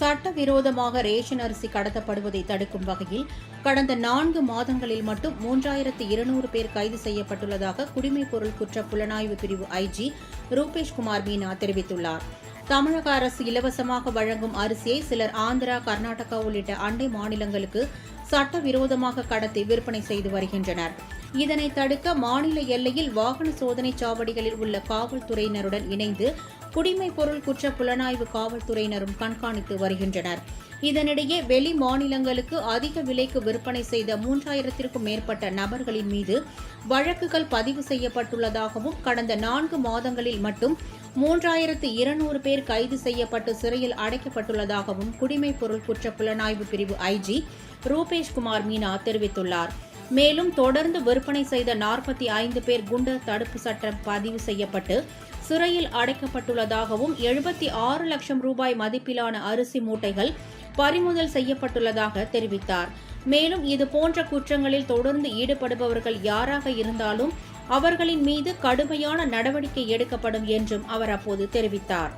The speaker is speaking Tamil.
சட்டவிரோதமாக ரேஷன் அரிசி கடத்தப்படுவதை தடுக்கும் வகையில் கடந்த 4 மாதங்களில் மட்டும் 3200 பேர் கைது செய்யப்பட்டுள்ளதாக குடிமைப்பொருள் குற்ற புலனாய்வு பிரிவு ஐஜி ரூபேஷ்குமார் மீனா தெரிவித்துள்ளார். தமிழக அரசு இலவசமாக வழங்கும் அரிசியை சிலர் ஆந்திரா, கர்நாடகா உள்ளிட்ட அண்டை மாநிலங்களுக்கு சட்டவிரோதமாக கடத்தி விற்பனை செய்து வருகின்றனர். இதனை தடுக்க மாநில எல்லையில் வாகன சோதனை சாவடிகளில் உள்ள காவல்துறையினருடன் இணைந்து குடிமைப்பொருள் குற்ற புலனாய்வு காவல்துறையினரும் கண்காணித்து வருகின்றனர். இதனிடையே வெளி மாநிலங்களுக்கு அதிக விலைக்கு விற்பனை செய்த 3000க்கும் மேற்பட்ட நபர்களின் மீது வழக்குகள் பதிவு செய்யப்பட்டுள்ளதாகவும் கடந்த 4 மாதங்களில் மட்டும் 3200 பேர் கைது செய்யப்பட்டு சிறையில் அடைக்கப்பட்டுள்ளதாகவும் குடிமைப்பொருள் குற்ற புலனாய்வு பிரிவு ஐஜி ரூபேஷ்குமார் மீனா தெரிவித்துள்ளார். மேலும் தொடர்ந்து விற்பனை செய்த 45 பேர் குண்டர் தடுப்பு சட்டம் பதிவு செய்யப்பட்டு சிறையில் அடைக்கப்பட்டுள்ளதாகவும் 76 லட்சம் ரூபாய் மதிப்பிலான அரிசி மூட்டைகள் பறிமுதல் செய்யப்பட்டுள்ளதாக தெரிவித்தார். மேலும் இதுபோன்ற குற்றங்களில் தொடர்ந்து ஈடுபடுபவர்கள் யாராக இருந்தாலும் அவர்களின் மீது கடுமையான நடவடிக்கை எடுக்கப்படும் என்றும் அவர் அப்போது தெரிவித்தார்.